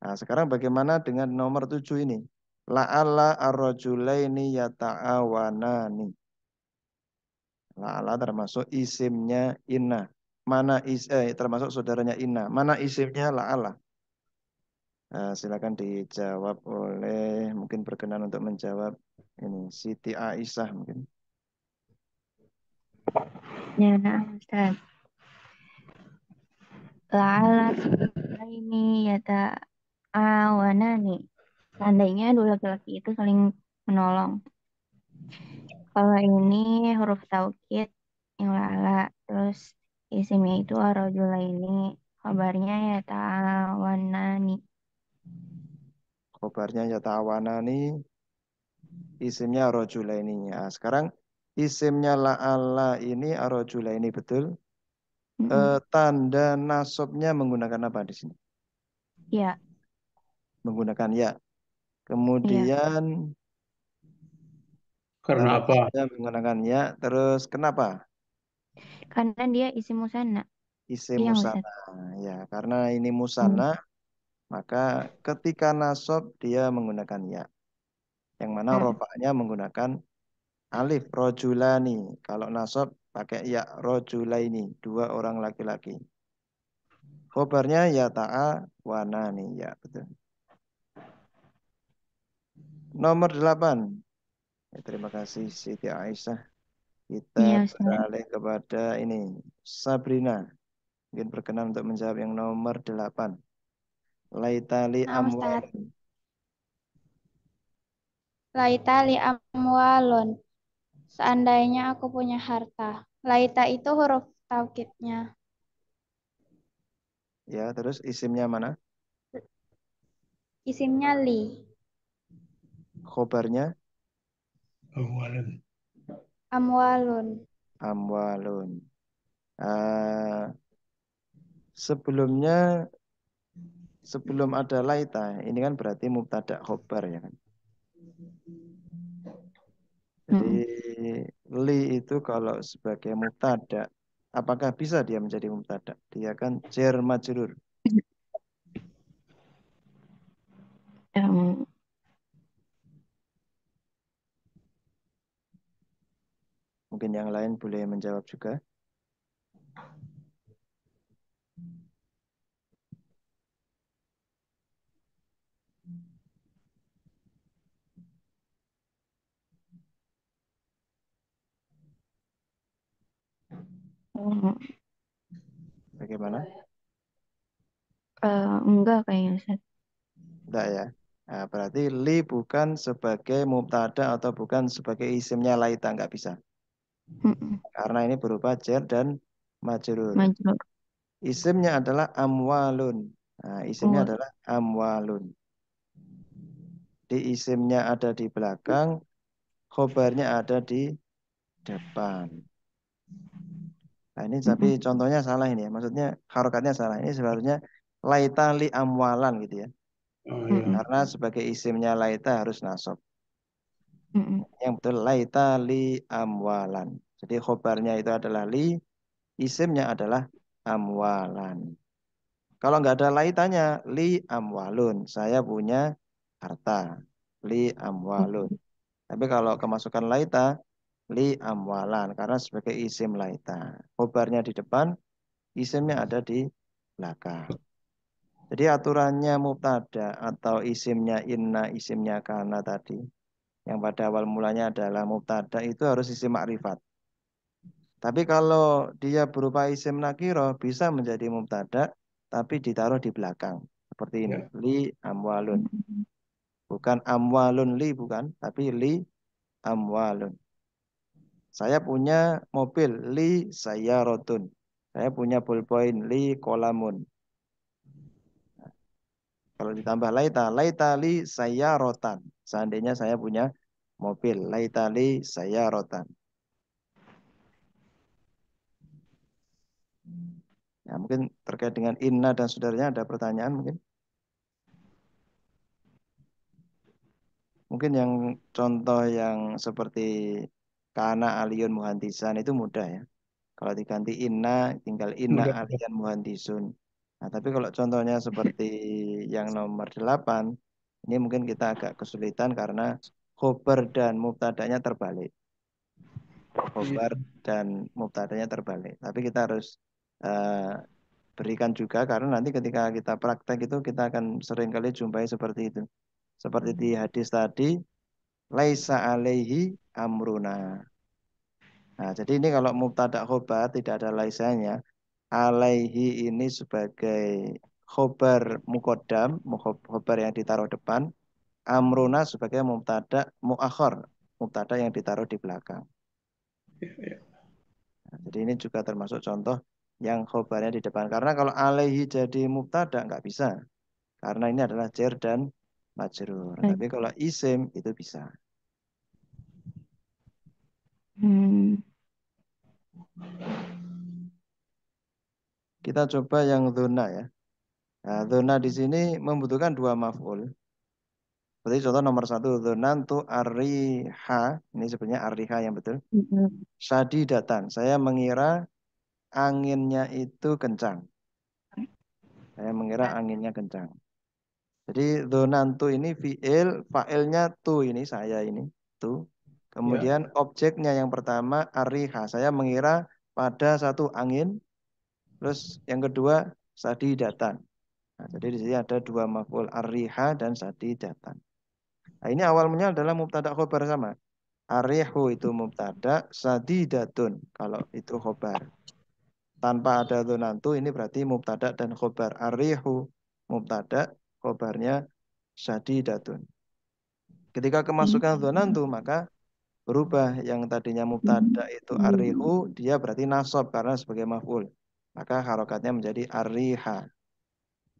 Nah, sekarang bagaimana dengan nomor 7 ini? La'alla ar-rajulaini yata'awanani. La'alla termasuk isimnya inna. Termasuk saudaranya inna. Mana isimnya la'alla? Silakan dijawab oleh mungkin berkenan untuk menjawab ini Siti Aisyah mungkin. Ya, nah, Ustaz. La'ala ini yata awanani. Seandainya dua laki-laki itu saling menolong. Kalau ini huruf taukid yang la'ala. Terus isimnya itu ini. Kabarnya yata awanani. Khobarnya yata'awanani, isimnya rojulaini. Nah, sekarang isimnya la'alla ini arojulaini betul. Tanda nasabnya menggunakan apa di sini? Ya. Menggunakan ya. Kemudian Karena apa? nasabnya menggunakan ya. Terus kenapa? Karena dia isim musanna. Isim Iya, musanna. Ustaz. Ya, karena ini musanna, Maka ketika nasab dia menggunakan ya. Yang mana rofaknya menggunakan alif rojulani. Kalau nasab pakai ya rojulaini. 2 orang laki-laki. Khobarnya ya ta'a wanani. Ya betul. Nomor 8. Ya, terima kasih Siti Aisyah. Kita Iya, Ustaz. beralih kepada ini. Sabrina. Mungkin berkenan untuk menjawab yang nomor 8. Laitali Nah, amwal. Ustaz. Laita li amwalun. Seandainya aku punya harta. Laita itu huruf taukidnya. Ya, terus isimnya mana? Isimnya li. Khobarnya Amwalan. Amwalun. amwalun. Sebelumnya sebelum ada laita, ini kan berarti mubtada khobar ya kan. Jadi li itu kalau sebagai mubtada, apakah bisa dia menjadi mubtada? Dia kan jar majrur. Em, Mungkin yang lain boleh menjawab juga. em, Bagaimana? enggak kayaknya, Ustaz. Enggak ya. Nah, berarti li bukan sebagai mubtada atau bukan sebagai isimnya laita, enggak bisa. Mm-mm. Karena ini berupa jar dan majrur. Majrur. Isimnya adalah amwalun. Nah, isimnya Oh, adalah amwalun. Di isimnya ada di belakang, khobarnya ada di depan. Nah, ini tapi mm-mm. contohnya salah ini ya. Maksudnya harokatnya salah. Ini sebenarnya laita li amwalan gitu ya. Oh ya. Mm-mm. Karena sebagai isimnya laita harus nasab. Mm-mm. Yang betul laita li amwalan. Jadi khobarnya itu adalah li, isimnya adalah amwalan. Kalau nggak ada laitanya, li amwalun. Saya punya harta. Li amwalun. Tapi kalau kemasukan laita, li amwalan. Karena sebagai isim laita. Khobarnya di depan, isimnya ada di belakang. Jadi aturannya mubtada atau isimnya inna, isimnya kana tadi. Yang pada awal mulanya adalah mubtada itu harus isim makrifat. Tapi kalau dia berupa isim nakiro bisa menjadi mubtada tapi ditaruh di belakang. Seperti ini. Ya. Li amwalun. Mm-mm. Bukan amwalun li bukan, tapi li amwalun. Saya punya mobil li sayyarotun. Saya punya ballpoint li kolamun. Kalau ditambah laita, laita li sayyarotan. Seandainya saya punya mobil, laita li sayyarotan. Nah, mungkin terkait dengan inna dan saudaranya ada pertanyaan mungkin? Mungkin yang contoh yang seperti kana aliyun muhandisan itu mudah ya. Kalau diganti inna, tinggal inna Mudah. aliyun muhandisun. Nah, tapi kalau contohnya seperti yang nomor 8, ini mungkin kita agak kesulitan karena khobar dan mubtadanya terbalik. Khobar dan mubtadanya terbalik. Tapi kita harus eh, berikan juga karena nanti ketika kita praktek itu kita akan sering kali jumpai seperti itu. Seperti di hadis tadi, laisa alaihi amruna. Nah, jadi ini kalau mubtada khobar tidak ada laisanya, alaihi ini sebagai khobar mukodam, khobar yang ditaruh depan, amruna sebagai mubtada muakhir, mubtada yang ditaruh di belakang. Nah, jadi ini juga termasuk contoh yang khobarnya di depan. Karena kalau alaihi jadi mubtada nggak bisa. Karena ini adalah jar dan majrur. Tapi kalau isim itu bisa. Hmm. Kita coba yang dzona ya. Nah, dzona di sini membutuhkan 2 maf'ul. Berarti contoh nomor 1, dzonantu arriha. Ini sebenarnya arriha yang betul. Mm-mm. Syadidatan. Saya mengira anginnya itu kencang. Saya mengira anginnya kencang. Jadi dzonantu ini fiil, fa'ilnya tu ini saya ini tu. Kemudian objeknya yang pertama ariha. Saya mengira pada satu angin. Terus yang kedua sadidatan. Nah, jadi di sini ada dua maf'ul ariha dan sadidatan. Nah, ini awalnya adalah mubtada khobar sama. Arihu itu mubtada, sadidatun kalau itu khobar. Tanpa ada dzonantu ini berarti mubtada dan khobar. Arihu mubtada, khobarnya sadidatun. Ketika kemasukan dzonantu maka berubah, yang tadinya mubtada itu arihu dia berarti nasab karena sebagai maf'ul. Maka harokatnya menjadi ariha.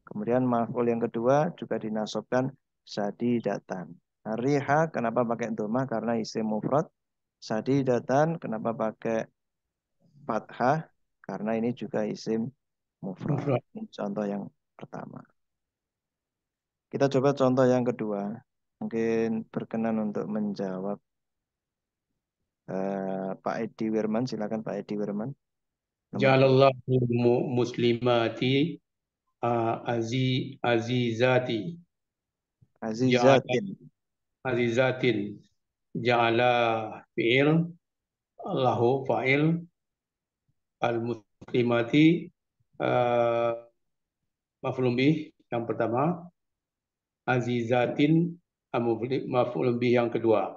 Kemudian maf'ul yang kedua juga dinasobkan sadidatan. Ariha kenapa pakai dhammah? Karena isim mufrad. Sadidatan kenapa pakai fathah? Karena ini juga isim mufrad. Mufrad. Ini contoh yang pertama. Kita coba contoh yang kedua. Mungkin berkenan untuk menjawab Pak Edi Wirman. Silakan Pak Edi Wirman. Nomor 2. Ja'alallahu muslimati azizati. Azizatin. Azizatin. Ja'ala fi'il, lahu fa'il, al-muslimati maf'ulun bih yang pertama, azizatin maf'ulun bih yang kedua.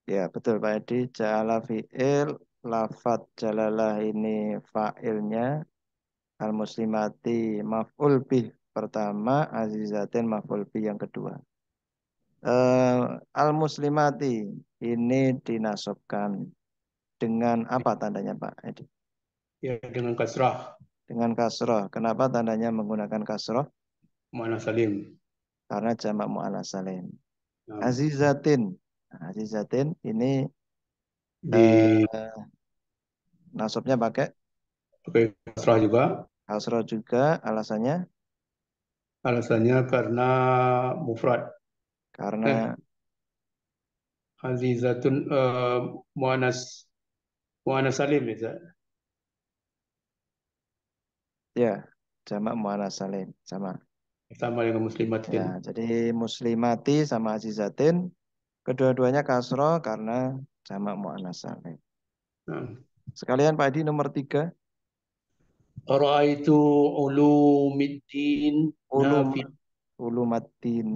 Ya, betul Pak Edi. Ja'ala fi'il, lafat jalalah ini fa'ilnya, al-muslimati maf'ul bih pertama, azizatin maf'ul bih yang kedua. Al-muslimati ini dinasobkan dengan apa tandanya Pak Edi? Ya, dengan kasrah, Dengan kasroh. Kenapa tandanya menggunakan kasroh? makna salim. Karena jamak mu'anats salim. Nah, Azizatin. Nah, azizatin ini di nasabnya pakai pakai kasrah juga. kasroh juga. Alasannya Alasannya karena mufrad. karena Azizatun muannas salim ya. ya jamak muanats salim sama. Sama dengan Ya, muslimatin. jadi muslimati sama azizatin kedua-duanya kasroh karena jamak muanats salim. Nah. Sekalian Pak Edi nomor 3. Ra'aitu ulumiddin Ulumat ulumatini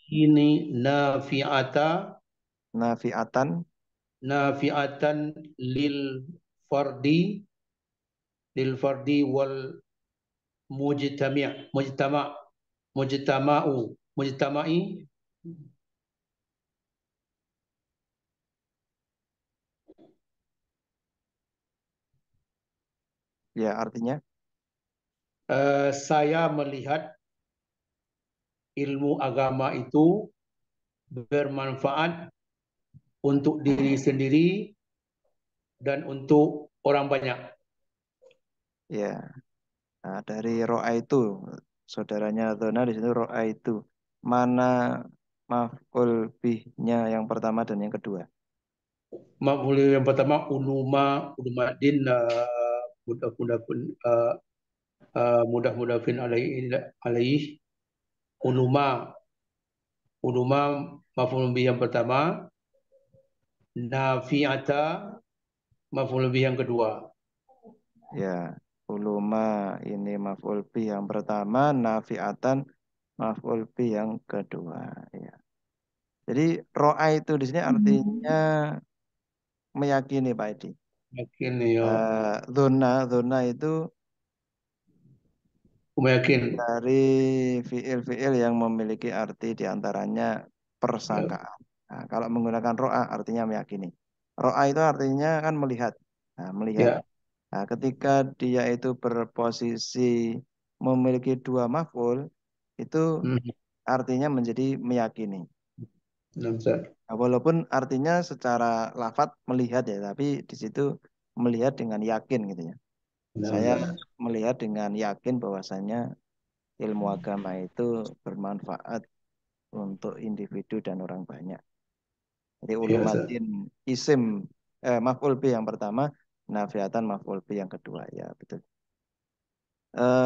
ini nafi'ata nafiatan nafi'atan fardi lil fardi wal mujtama'i ya artinya saya melihat ilmu agama itu bermanfaat untuk diri sendiri dan untuk orang banyak. ya. Nah, dari ro'a itu saudaranya Zona di situ ro'a itu mana maf'ul bihnya yang pertama dan yang kedua? Maf'ul yang pertama ulumadin mudah-mudahin alaih uluma maf'ul bih yang pertama, nafi'ata maf'ul bih yang kedua. Ya, uluma ini maf'ul bih yang pertama, nafi'atan maf'ul bih yang kedua. Ya. Jadi ro'a itu di sini artinya meyakini Pak Edi. Yakin ya, Zona itu aku yakin. dari fiil-fiil yang memiliki arti diantaranya Ya, persangkaan. Nah, kalau menggunakan ro'a artinya meyakini. Ro'a itu artinya kan melihat. Nah, melihat. ya. Nah, ketika dia itu berposisi memiliki dua maf'ul, itu Hmm. artinya menjadi meyakini. Nampak. Nah, walaupun artinya secara lafadz melihat ya, tapi di situ melihat dengan yakin gitu ya. Saya melihat dengan yakin bahwasanya ilmu agama itu bermanfaat untuk individu dan orang banyak. Jadi Ya, ulumatin isim maf'ul bi yang pertama, nafiatan maf'ul bi yang kedua. Ya, betul.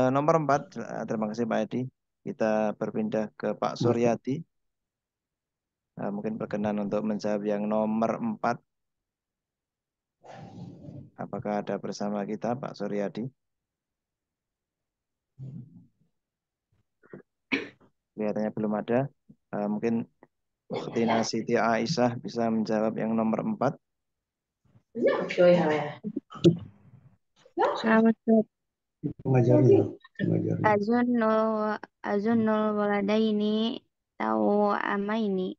Nomor 4, terima kasih Pak Edi. kita berpindah ke Pak Suryadi. Mungkin berkenan untuk menjawab yang nomor 4. Apakah ada bersama kita Pak Suryadi? Kelihatannya belum ada. Mungkin Ukhtina Siti Aisyah bisa menjawab yang nomor 4. Selamat Ustaz. Pengajarnya. Azunnul waladaini tahu ama ini.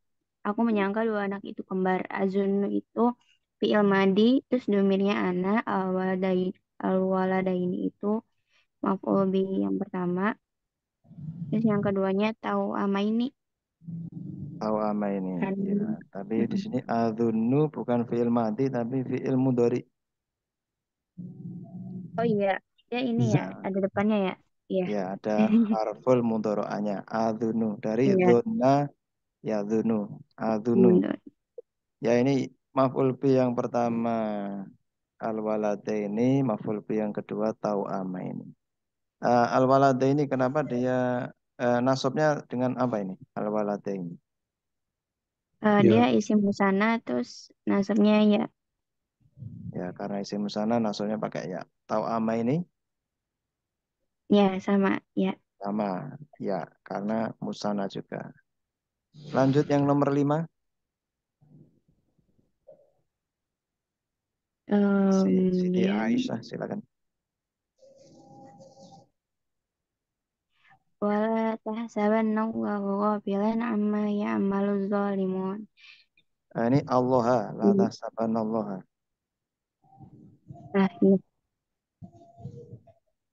Aku menyangka dua anak itu kembar. Azunnu itu fi'il madi, terus domirnya ana, al waladaini itu maf'ul bihi yang pertama, terus yang keduanya tahu ama ini. Tahu ama ini. Kan. Ya, tapi di sini adzunnu bukan fi'il madi tapi fi'il mudhari. Oh iya, ya ini ya, ada depannya ya. Iya. Ya, ada harful mudhari'anya. Adzunnu dari Iya. dzunna ya dzunu. Adzunnu. Ya, ini maf'ul bi yang pertama al-waladaini, maf'ul bi yang kedua tahu ama ini. Al-waladaini kenapa dia nasabnya dengan apa ini? Al-waladaini. Dia isim husana, terus nasabnya ya. Ya, karena isim musana nasabnya pakai ya. Tahu ama ini Ya, sama ya. sama ya, karena musana juga. Lanjut yang nomor 5. Siti Aisyah, silakan. Wala tahsabanna Allahu ghafilan amma ya'maluz zalimun. Ini Allah, la tahsabanna Allah. Iya.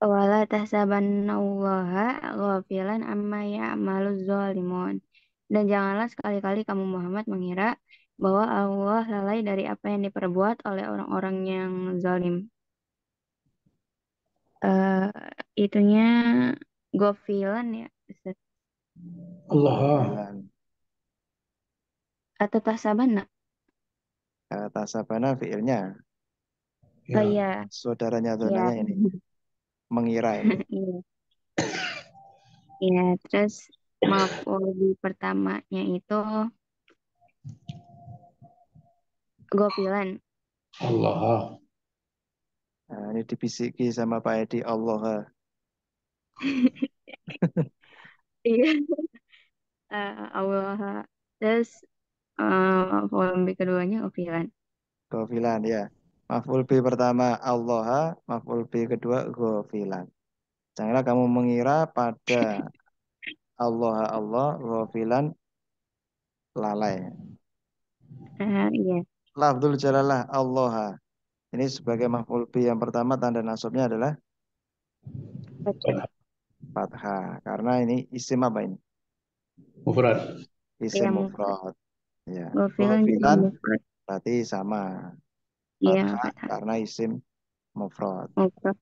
Wala tahsabanna Allaha ghafilan amma ya'maluz zalimun. Dan janganlah sekali-kali kamu Muhammad mengira bahwa Allah lalai dari apa yang diperbuat oleh orang-orang yang zalim. Itunya ghafilan ya, Ustaz. Allah. Atau tahsabanna? Tahsabana fiilnya. Oh iya. Saudaranya Iya. donanya ini. Mengira ini. Iya. Iya, terus maf'ul di pertamanya itu ghafilan. Allah. Nah, ini dibisiki sama Pak Edi Allah. Iya. Allah. Terus maf'ul bi keduanya ghafilan. Ghafilan ya. Maf'ul bi pertama Allah, maf'ul bi kedua ghafilan. Janganlah kamu mengira pada Allah ghafilan lalai. Iya. Lafdzul jalalah Allah. Ini sebagai maf'ul bi yang pertama tanda nasabnya adalah fathah. Karena ini isim apa ini? Mufrad. Isim Iya, mufrad. Ya. ghafilan jadi Ghafilan mufrad. berarti sama. Iya, Fathah fathah. karena isim mufrad. Mufrad.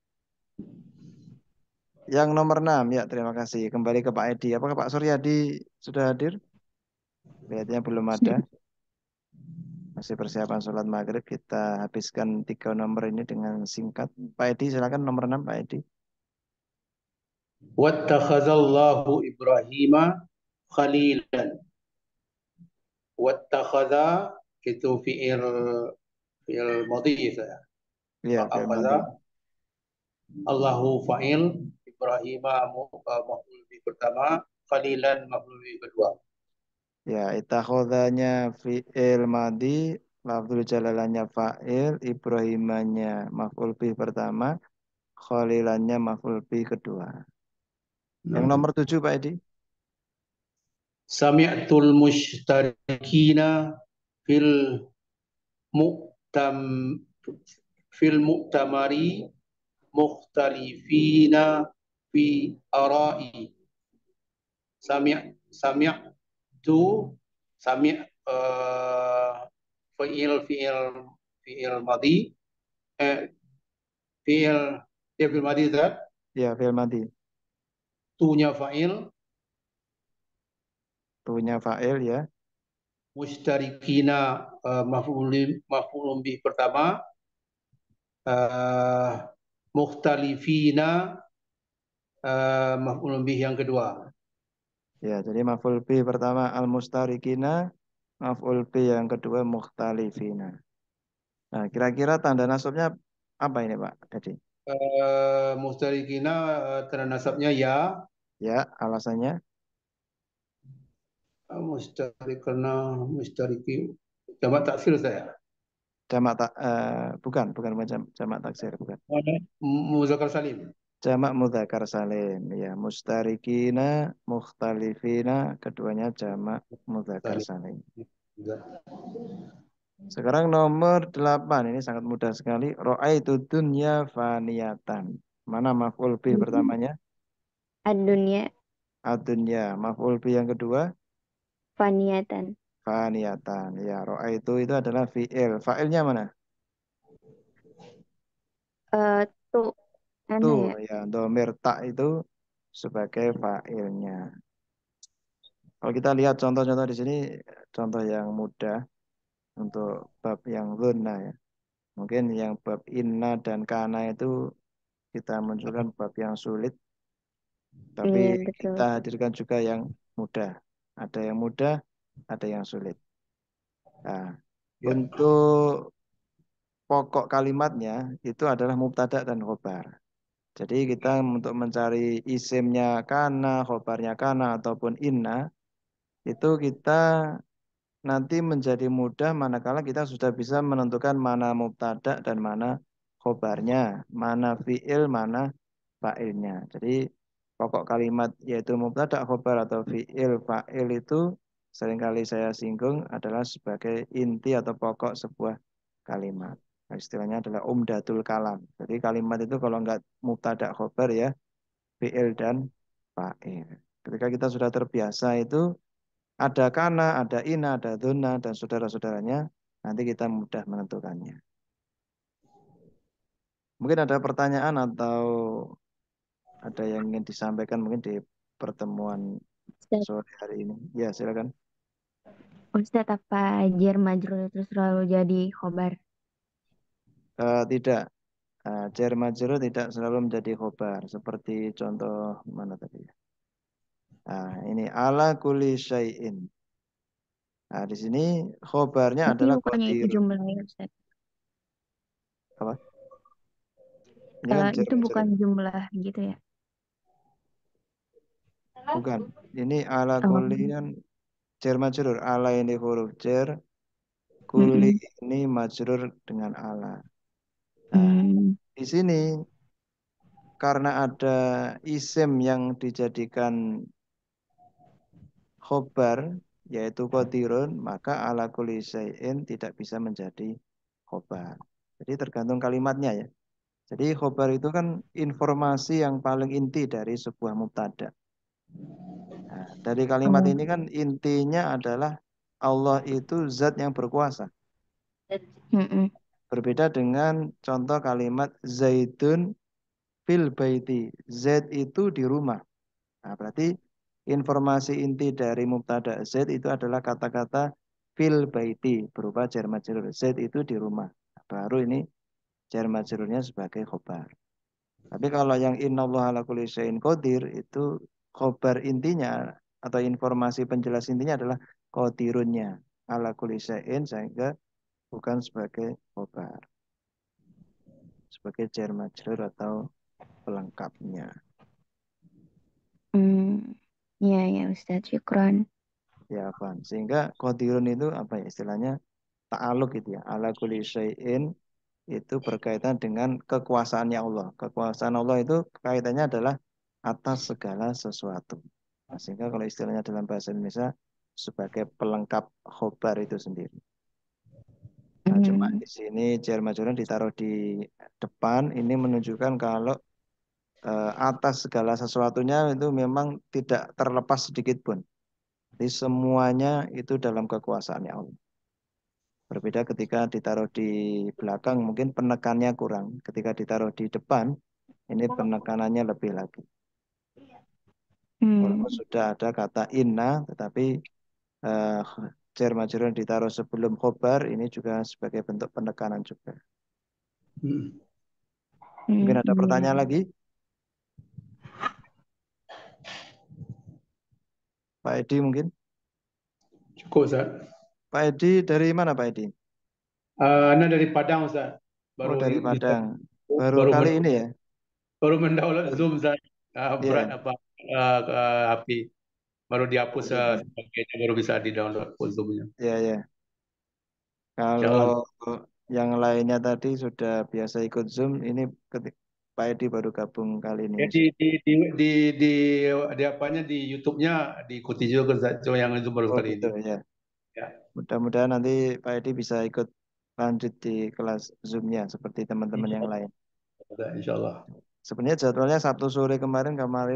Yang nomor 6 ya, terima kasih. Kembali ke Pak Edi. Apakah Pak Suryadi sudah hadir? Lihatnya belum ada. Masih persiapan sholat maghrib. Kita habiskan 3 nomor ini dengan singkat. Pak Edi silakan nomor 6 Pak Edi. Wattakhadallahu Ibrahima khalilan. Wattakhadha itu fi'il madhi saya. Iya, fi'il madhi. Akhadha Allahu fa'il, Ibrahima maf'ul bi pertama, khalilan maf'ul bi kedua. Ya, itakhodanya fi'il madhi, lafzul jalalanya fa'il, Ibrahimanya maf'ul bih pertama, khalilannya maf'ul bih kedua. Yang nomor 7 Pak Edi. Sami'tul mushtarikina fil mu'tam fil mu'tamari mukhtalifina fi ara'i. Sami'tu sami' fi'il madhi fi'il madhi zat Ya, fi'il madhi. tunya fa'il Tunya fa'il ya. mustarikina maf'ulun bih pertama mukhtalifina maf'ulun bih yang kedua. Ya, jadi maf'ul bi pertama al-mustarikina, maf'ul bi yang kedua mukhtalifina. Nah, kira-kira tanda nasabnya apa ini, Pak? Jadi, Mustarikina tanda nasabnya ya. ya, alasannya Mustarikana, mustariki. Jamak taksir saya. jamak tak bukan jamak taksir, bukan. Mana? Muzakkar salim. Jamak mudzakkar salim, ya, mustarikina, mukhtalifina, keduanya jamak mudzakkar Salim. salim. Sekarang nomor 8, ini sangat mudah sekali. Ra'aitu dunya faniyatan. Mana maf'ul bi pertamanya? Ad-dunya Ad-dunya. Maf'ul bi yang kedua? faniyatan. Faniyatan. Ya, itu adalah fi'il. Fa'ilnya mana? Eh tuh mana Tuh, ya? ya, domir tak itu sebagai fa'ilnya. Kalau kita lihat contoh-contoh di sini, contoh yang mudah untuk bab yang guna ya. Mungkin yang bab inna dan kana itu kita munculkan bab yang sulit, tapi Iya betul. kita hadirkan juga yang mudah. Ada yang mudah, ada yang sulit. Nah, Ya. untuk pokok kalimatnya itu adalah mubtada dan khobar. Jadi kita untuk mencari isimnya kana, khobarnya kana ataupun inna, itu kita nanti menjadi mudah manakala kita sudah bisa menentukan mana mubtada dan mana khobarnya, mana fiil, mana fa'ilnya. Jadi pokok kalimat yaitu mubtada, khobar atau fiil, fa'il itu seringkali saya singgung adalah sebagai inti atau pokok sebuah kalimat. Nah, istilahnya adalah umdatul kalam. Jadi kalimat itu kalau nggak mubtada, khobar ya fiil dan fa'il. Ketika kita sudah terbiasa itu ada kana, ada ina, ada duna, dan saudara-saudaranya. Nanti kita mudah menentukannya. Mungkin ada pertanyaan atau ada yang ingin disampaikan mungkin di pertemuan Ustaz, sore hari ini. Ya, silakan. Ustaz apa jar majrur itu selalu jadi khobar? Tidak, jar majrur tidak selalu menjadi khobar. Seperti contoh mana tadi? Nah, ini ala kulli syai'in. Nah, di sini khobarnya Tapi adalah bukannya itu qadir. jumlahnya Ustaz. Apa? Ini kan jar Itu majrur. bukan jumlah gitu ya? Bukan. Ini ala Oh. kulli kan jar majrur. Ala ini huruf jar. Kuli Mm-mm. ini majrur dengan ala. Nah, Hmm. di sini karena ada isim yang dijadikan khobar, yaitu qadirun, maka ala kulli syai'in tidak bisa menjadi khobar. Jadi tergantung kalimatnya ya. Jadi khobar itu kan informasi yang paling inti dari sebuah mubtada. Nah, dari kalimat Oh. ini kan intinya adalah Allah itu zat yang berkuasa. Mm-mm. Berbeda dengan contoh kalimat Zaidun fil baiti. Z itu di rumah. Nah, berarti informasi inti dari mubtada Z itu adalah kata-kata fil baiti berupa jar majrur. Z itu di rumah. Nah, baru ini jar majrurnya sebagai khobar. Tapi kalau yang innallaha ala kulli syai'in qadir itu khobar intinya atau informasi penjelas intinya adalah qadirunnya ala kulli syai'in sehingga bukan sebagai khobar, sebagai jar majrur atau pelengkapnya. Hmm. Ya ya Ustaz, syukron. Ya apa? Sehingga qadirun itu apa ya istilahnya ta'aluk gitu ya. Ala kulli syai'in itu berkaitan dengan kekuasaannya Allah. Kekuasaan Allah itu kaitannya adalah atas segala sesuatu. Nah, sehingga kalau istilahnya dalam bahasa Indonesia sebagai pelengkap khobar itu sendiri. Nah, cuma Hmm. di sini jar majrurnya ditaruh di depan ini menunjukkan kalau atas segala sesuatunya itu memang tidak terlepas sedikit pun. Jadi semuanya itu dalam kekuasaannya Allah. Berbeda ketika ditaruh di belakang mungkin penekannya kurang. Ketika ditaruh di depan ini penekanannya lebih lagi. Hmm. Walaupun sudah ada kata inna tetapi eh, jar majrur yang ditaruh sebelum khobar ini juga sebagai bentuk penekanan juga. Hmm. Mungkin ada Iya. pertanyaan lagi? Pak Edi mungkin. Cukup Ustaz. Pak Edi dari mana Pak Edi? Ana dari Padang Ustaz. Oh Baru dari Padang. Baru baru kali men- ini ya? baru mendaulat Zoom Ustaz. Berat Iya. apa HP. Baru dihapus Oh gitu. sebagainya, baru bisa di-download Zoom-nya. Iya ya. Kalau Insyaallah. yang lainnya tadi sudah biasa ikut Zoom, ini Pak Edi baru gabung kali ini. Ya di apanya di YouTube-nya diikuti juga Ustaz. Cuma yang itu baru Oh kali gitu ini. ya. Ya, Mudah-mudahan nanti Pak Edi bisa ikut lanjut di kelas Zoom-nya seperti teman-teman yang lain. insyaallah. Sebenarnya jadwalnya Sabtu sore kemarin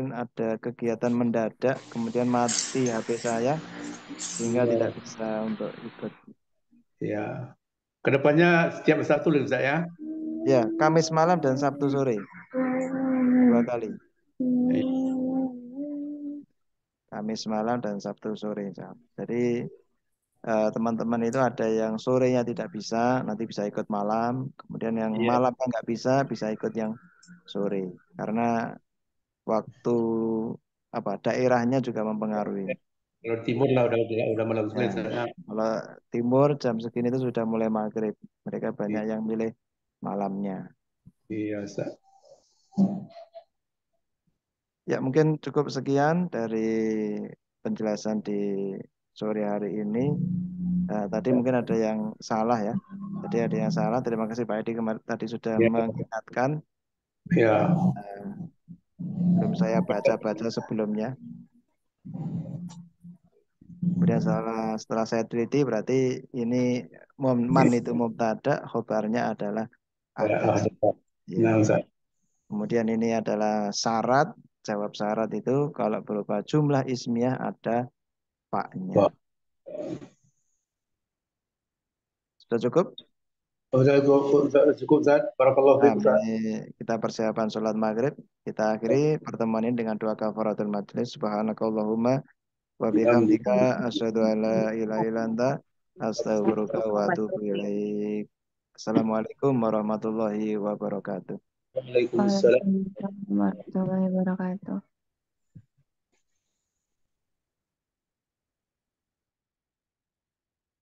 ada kegiatan mendadak, kemudian mati HP saya sehingga tidak bisa untuk ikut. Ya. Kedepannya setiap Sabtu Ustaz ya. Ya, Kamis malam dan Sabtu sore 2 kali. Kamis malam dan Sabtu sore. Jadi teman-teman itu ada yang sorenya tidak bisa, nanti bisa ikut malam. Kemudian yang Iya. malamnya nggak bisa ikut yang sore. Karena waktu daerahnya juga mempengaruhi. Kalau timur lah udah malam Ya, sekali Ustaz. kalau timur jam segini itu sudah mulai maghrib. Mereka banyak Iya, yang milih malamnya. iya Ustaz. Ya, mungkin cukup sekian dari penjelasan di sore hari ini. Tadi mungkin ada yang salah ya. Tadi ada yang salah. Terima kasih Pak Edi tadi sudah Ya, mengingatkan. ya. Belum saya baca-baca sebelumnya. Kemudian setelah saya teliti berarti ini man itu mubtada, khobarnya adalah Ya, ada. Ya. nah Ustaz. Kemudian ini adalah syarat, jawab syarat itu kalau berupa jumlah ismiyah ada paknya. Wah. Sudah cukup? Cukup Ustaz. Barakallahu Nah, fiik Ustaz. ini kita persiapan sholat maghrib. Kita akhiri pertemuan ini dengan doa kafaratul majlis. Subhanakallahumma wa bihamdika asyhadu an la ilaha illa anta astaghfiruka wa atubu ilaik. Assalamualaikum warahmatullahi wabarakatuh. Waalaikumsalam. Waalaikumsalam warahmatullahi wabarakatuh.